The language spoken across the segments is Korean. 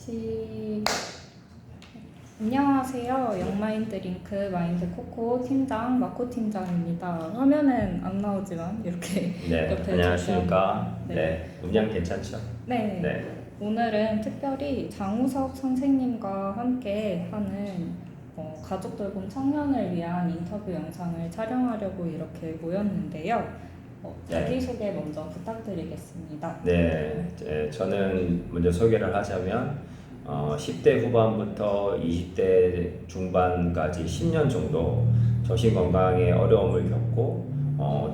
시... 안녕하세요. 영마인드링크 마인드코코 팀장 마코 팀장입니다. 화면은 안 나오지만 이렇게 네, 옆에 안녕하십니까. 네. 네, 음량 괜찮죠? 네. 네. 오늘은 특별히 장우석 선생님과 함께 하는 가족 돌봄 청년을 위한 인터뷰 영상을 촬영하려고 이렇게 모였는데요. 자기소개 먼저 부탁드리겠습니다. 네, 저는 먼저 소개를 하자면 10대 후반부터 20대 중반까지 10년 정도 정신건강에 어려움을 겪고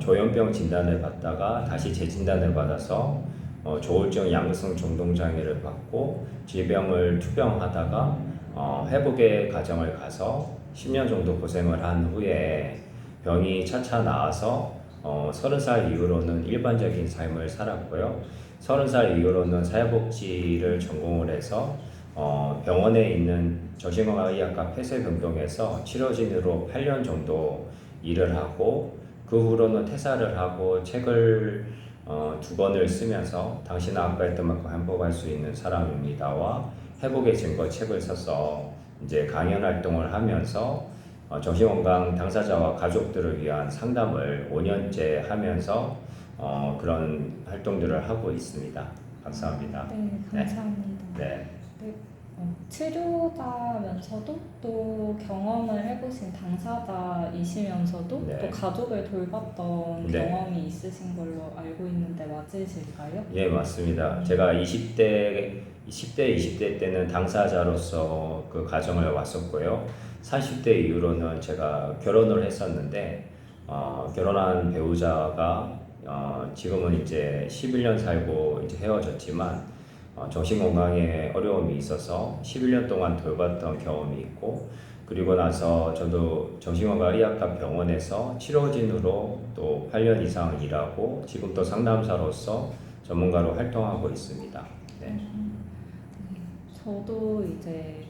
조현병 진단을 받다가 다시 재진단을 받아서 조울증 양극성 정동장애를 받고 질병을 투병하다가 회복의 과정을 가서 10년 정도 고생을 한 후에 병이 차차 나아서 30살 이후로는 일반적인 삶을 살았고요. 30살 이후로는 사회복지를 전공을 해서 병원에 있는 정신건강의학과 폐쇄병동에서 치료진으로 8년 정도 일을 하고 그 후로는 퇴사를 하고 책을 2권을 쓰면서 당신은 아까 했던 만큼 행복할 수 있는 사람입니다와 회복의 증거 책을 써서 이제 강연 활동을 하면서 정신건강 당사자와 가족들을 위한 상담을 5년째 하면서 그런 활동들을 하고 있습니다. 감사합니다. 네, 감사합니다. 네. 네, 치료자면서도 또 경험을 해보신 당사자이시면서도 네. 또 가족을 돌봤던 네. 경험이 있으신 걸로 알고 있는데 맞으실까요? 예, 맞습니다. 제가 20대 때는 당사자로서 그 가정을 왔었고요. 40대 이후로는 제가 결혼을 했었는데 결혼한 배우자가 지금은 이제 11년 살고 이제 헤어졌지만 정신건강에 어려움이 있어서 11년 동안 돌봤던 경험이 있고 그리고 나서 저도 정신건강의학과 병원에서 치료진으로 또 8년 이상 일하고 지금 또 상담사로서 전문가로 활동하고 있습니다. 네. 저도 이제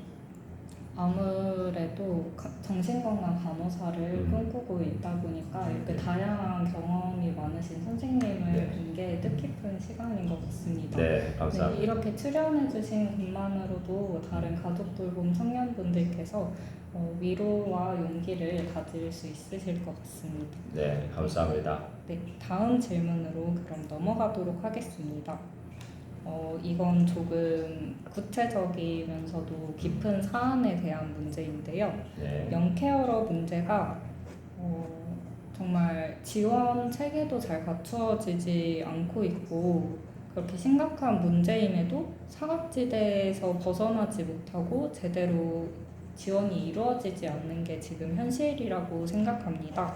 아무래도 정신건강 간호사를 꿈꾸고 있다 보니까 이렇게 다양한 경험이 많으신 선생님을 네. 본 게 뜻깊은 시간인 것 같습니다. 네, 감사합니다. 네, 이렇게 출연해주신 것만으로도 다른 가족 돌봄 청년분들께서 위로와 용기를 가질 수 있으실 것 같습니다. 네, 감사합니다. 네, 다음 질문으로 그럼 넘어가도록 하겠습니다. 이건 조금 구체적이면서도 깊은 사안에 대한 문제인데요. 네. 영케어러 문제가 정말 지원 체계도 잘 갖추어지지 않고 있고 그렇게 심각한 문제임에도 사각지대에서 벗어나지 못하고 제대로 지원이 이루어지지 않는 게 지금 현실이라고 생각합니다.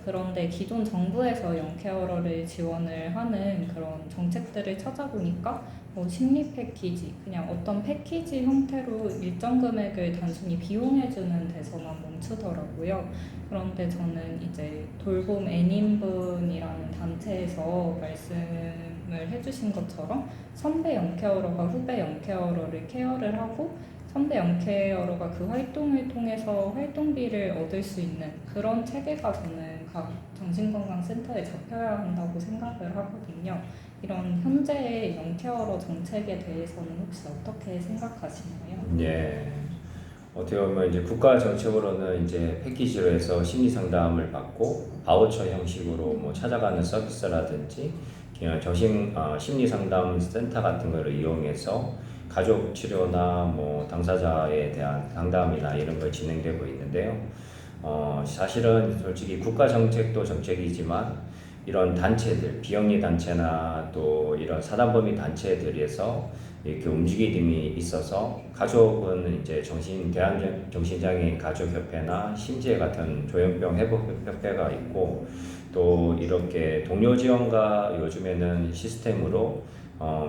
그런데 기존 정부에서 영케어러를 지원을 하는 그런 정책들을 찾아보니까 심리 패키지, 그냥 어떤 패키지 형태로 일정 금액을 단순히 비용해주는 데서만 멈추더라고요. 그런데 저는 이제 돌봄 N인분이라는 단체에서 말씀을 해주신 것처럼 선배 영케어러가 후배 영케어러를 케어를 하고 선배 영케어러가 그 활동을 통해서 활동비를 얻을 수 있는 그런 체계가 저는 각 정신건강센터에 잡혀야 한다고 생각을 하거든요. 이런 현재의 영케어러 정책에 대해서는 혹시 어떻게 생각하시나요? 네. 어떻게 보면 이제 국가 정책으로는 이제 패키지로 해서 심리 상담을 받고 바우처 형식으로 뭐 찾아가는 서비스라든지 그냥 심리 상담 센터 같은 거를 이용해서 가족 치료나 뭐 당사자에 대한 상담이나 이런 걸 진행되고 있는데요. 사실은 솔직히 국가 정책도 정책이지만 이런 단체들, 비영리 단체나 또 이런 사단법인 단체들에서 이렇게 움직임이 있어서 가족은 이제 대한정신장애인 가족협회나 심지어 같은 조현병 회복협회가 있고 또 이렇게 동료 지원과 요즘에는 시스템으로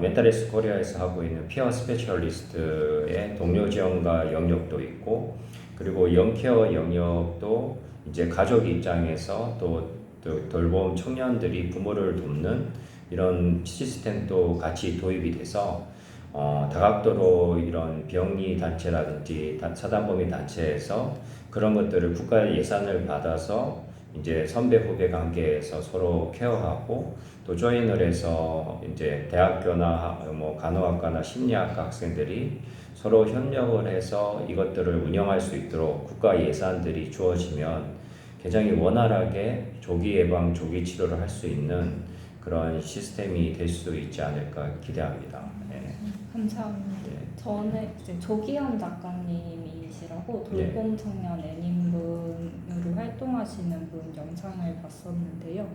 멘탈헬스 코리아에서 하고 있는 피어 스페셜리스트의 동료 지원과 영역도 있고 그리고 영케어 영역도 이제 가족 입장에서 또 돌봄 청년들이 부모를 돕는 이런 시스템도 같이 도입이 돼서 다각도로 이런 비영리 단체라든지 사단법인 단체에서 그런 것들을 국가 예산을 받아서 이제 선배 후배 관계에서 서로 케어하고 또 조인을 해서 이제 대학교나 뭐 간호학과나 심리학과 학생들이 서로 협력을 해서 이것들을 운영할 수 있도록 국가 예산들이 주어지면 굉장히 원활하게 조기 예방, 조기 치료를 할 수 있는 그런 시스템이 될 수 있지 않을까 기대합니다. 네. 감사합니다. 네. 저는 이제 조기현 작가님이시라고 네. 돌봄 청년 애님분으로 활동하시는 분 영상을 봤었는데요.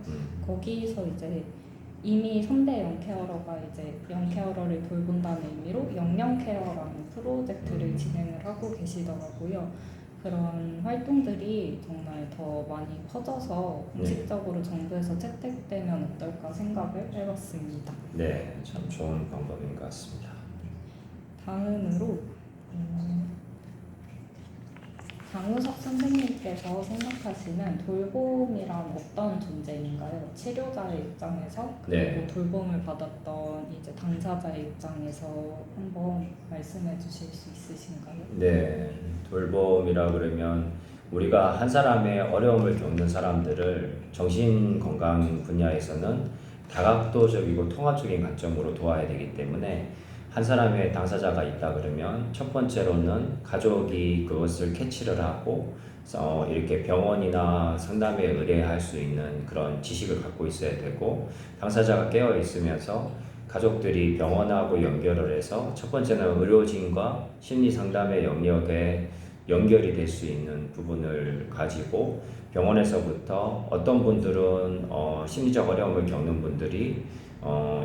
거기서 이제 이미 선배 영케어러가 이제 영케어러를 돌본다는 의미로 영영케어라는 프로젝트를 진행을 하고 계시더라고요. 그런 활동들이 정말 더 많이 퍼져서 공식적으로 정부에서 채택되면 어떨까 생각을 해봤습니다. 네, 참 좋은 방법인 것 같습니다. 다음으로 강우석 선생님께서 생각하시는 돌봄이란 어떤 존재인가요? 치료자의 입장에서 그리고 네. 돌봄을 받았던 이제 당사자의 입장에서 한번 말씀해 주실 수 있으신가요? 네, 돌봄이라 그러면 우리가 한 사람의 어려움을 겪는 사람들을 정신 건강 분야에서는 다각도적이고 통합적인 관점으로 도와야 되기 때문에 한 사람의 당사자가 있다 그러면 첫 번째로는 가족이 그것을 캐치를 하고 이렇게 병원이나 상담에 의뢰할 수 있는 그런 지식을 갖고 있어야 되고 당사자가 깨어 있으면서 가족들이 병원하고 연결을 해서 첫 번째는 의료진과 심리 상담의 영역에 연결이 될 수 있는 부분을 가지고 병원에서부터 어떤 분들은 심리적 어려움을 겪는 분들이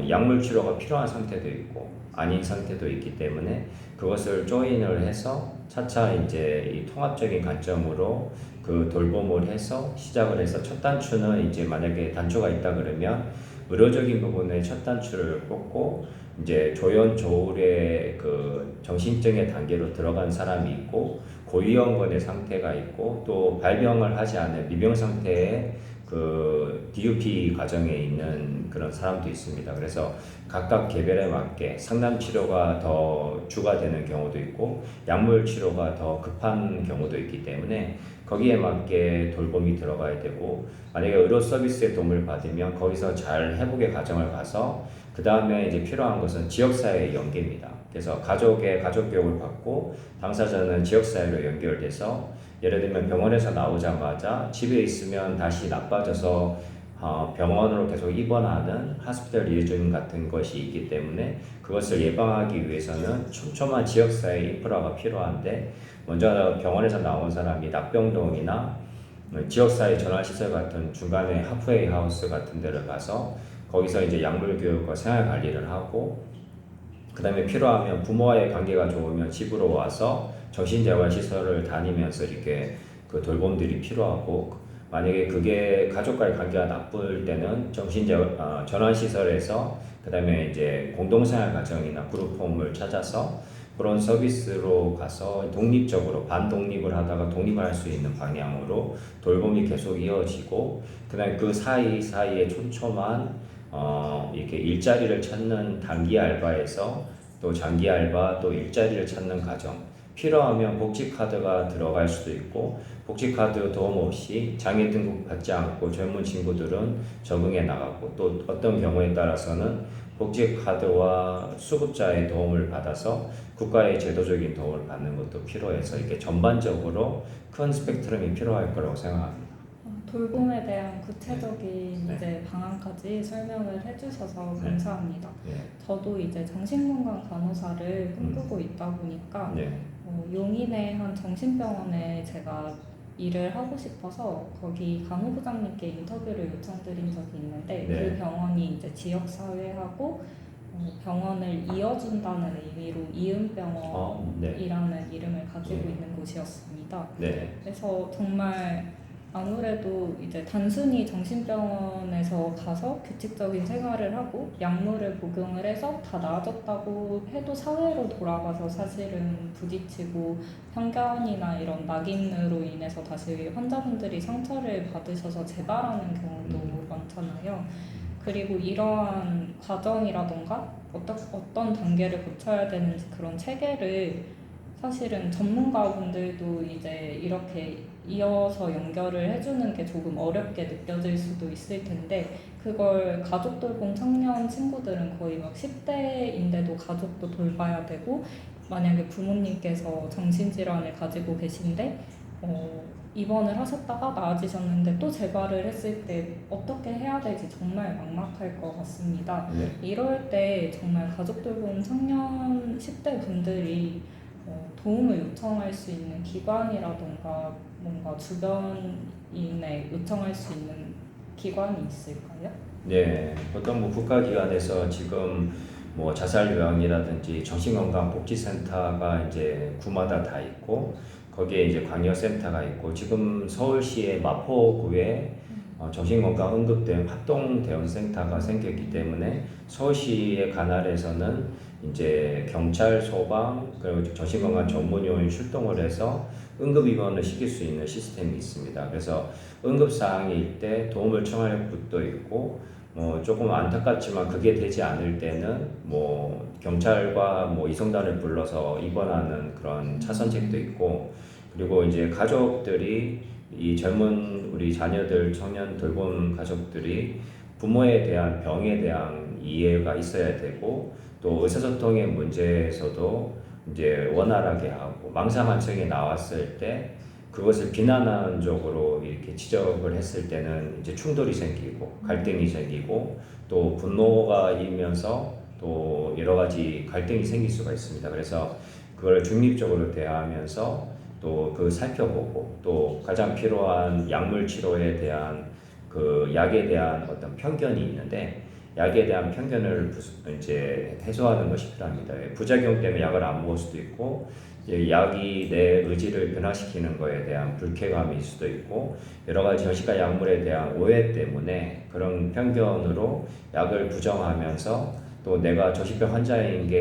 약물 치료가 필요한 상태도 있고 아닌 상태도 있기 때문에 그것을 조인을 해서 차차 이제 이 통합적인 관점으로 그 돌봄을 해서 시작을 해서 첫 단추는 이제 만약에 단추가 있다 그러면 의료적인 부분의 첫 단추를 꽂고 이제 조연 조울의 그 정신증의 단계로 들어간 사람이 있고 고위험군의 상태가 있고 또 발병을 하지 않은 미병 상태의 그 DUP 과정에 있는 그런 사람도 있습니다. 그래서 각각 개별에 맞게 상담 치료가 더 주가 되는 경우도 있고 약물 치료가 더 급한 경우도 있기 때문에 거기에 맞게 돌봄이 들어가야 되고 만약에 의료 서비스의 도움을 받으면 거기서 잘 회복의 과정을 가서 그 다음에 이제 필요한 것은 지역사회의 연계입니다. 그래서 가족의 가족 교육을 받고 당사자는 지역사회로 연결돼서 예를 들면 병원에서 나오자마자 집에 있으면 다시 나빠져서 병원으로 계속 입원하는 하스피털 리에전 같은 것이 있기 때문에 그것을 예방하기 위해서는 촘촘한 지역사회 인프라가 필요한데 먼저 병원에서 나온 사람이 낙병동이나 지역사회 전환시설 같은 중간에 하프웨이 하우스 같은 데를 가서 거기서 이제 약물 교육과 생활 관리를 하고 그 다음에 필요하면 부모와의 관계가 좋으면 집으로 와서 정신재활시설을 다니면서 이렇게 그 돌봄들이 필요하고 만약에 그게 가족과의 관계가 나쁠 때는 전환시설에서 그 다음에 이제 공동생활 과정이나 그룹홈을 찾아서 그런 서비스로 가서 독립적으로 반독립을 하다가 독립을 할 수 있는 방향으로 돌봄이 계속 이어지고 그 다음에 그 사이사이에 촘촘한 이렇게 일자리를 찾는 단기 알바에서 또 장기 알바 또 일자리를 찾는 과정 필요하면 복지카드가 들어갈 수도 있고 복지카드 도움 없이 장애 등급 받지 않고 젊은 친구들은 적응해 나가고 또 어떤 경우에 따라서는 복지카드와 수급자의 도움을 받아서 국가의 제도적인 도움을 받는 것도 필요해서 이렇게 전반적으로 큰 스펙트럼이 필요할 거라고 생각합니다. 돌봄에 대한 구체적인 네. 이제 방안까지 설명을 해주셔서 네. 감사합니다. 네. 저도 이제 정신건강 간호사를 꿈꾸고 있다 보니까 네. 용인의 한 정신병원에 제가 일을 하고 싶어서 거기 간호부장님께 인터뷰를 요청드린 적이 있는데 네. 그 병원이 이제 지역사회하고 병원을 이어준다는 의미로 이음병원이라는 이름을 가지고 있는 곳이었습니다. 네. 그래서 정말 아무래도 이제 단순히 정신병원에서 가서 규칙적인 생활을 하고 약물을 복용을 해서 다 나아졌다고 해도 사회로 돌아가서 사실은 부딪히고 편견이나 이런 낙인으로 인해서 다시 환자분들이 상처를 받으셔서 재발하는 경우도 많잖아요. 그리고 이러한 과정이라던가 어떤 단계를 거쳐야 되는지 그런 체계를 사실은 전문가분들도 이제 이렇게 이어서 연결을 해주는 게 조금 어렵게 느껴질 수도 있을 텐데 그걸 가족 돌봄 청년 친구들은 거의 막 10대인데도 가족도 돌봐야 되고 만약에 부모님께서 정신질환을 가지고 계신데 입원을 하셨다가 나아지셨는데 또 재발을 했을 때 어떻게 해야 될지 정말 막막할 것 같습니다. 네. 이럴 때 정말 가족 돌봄 청년 10대 분들이 도움을 요청할 수 있는 기관이라던가 뭔가 주변인에 요청할 수 있는 기관이 있을까요? 네, 보통 뭐 국가기관에서 지금 뭐 자살요양이라든지 정신건강복지센터가 이제 구마다 다 있고 거기에 이제 광역센터가 있고 지금 서울시의 마포구에 정신건강응급대응 합동대응센터가 생겼기 때문에 서울시의 관할에서는 이제 경찰, 소방 그리고 정신건강 전문요원 출동을 해서 응급 입원을 시킬 수 있는 시스템이 있습니다. 그래서 응급 사항일 때 도움을 청할 곳도 있고 조금 안타깝지만 그게 되지 않을 때는 뭐 경찰과 뭐 이송단을 불러서 입원하는 그런 차선책도 있고 그리고 이제 가족들이 이 젊은 우리 자녀들 청년 돌봄 가족들이 부모에 대한 병에 대한 이해가 있어야 되고 또 의사소통의 문제에서도 이제 원활하게 하고 망상한청이 나왔을 때 그것을 비난하는 쪽으로 이렇게 지적을 했을 때는 이제 충돌이 생기고 갈등이 생기고 또 분노가 일면서 또 여러 가지 갈등이 생길 수가 있습니다. 그래서 그걸 중립적으로 대하면서 또 그 살펴보고 또 가장 필요한 약물 치료에 대한 그 약에 대한 어떤 편견이 있는데 약에 대한 편견을 이제 해소하는 것이 필요합니다. 부작용 때문에 약을 안 먹을 수도 있고 약이 내 의지를 변화시키는 것에 대한 불쾌감일 수도 있고 여러 가지 정신과 약물에 대한 오해 때문에 그런 편견으로 약을 부정하면서 또 내가 정신병 환자인 게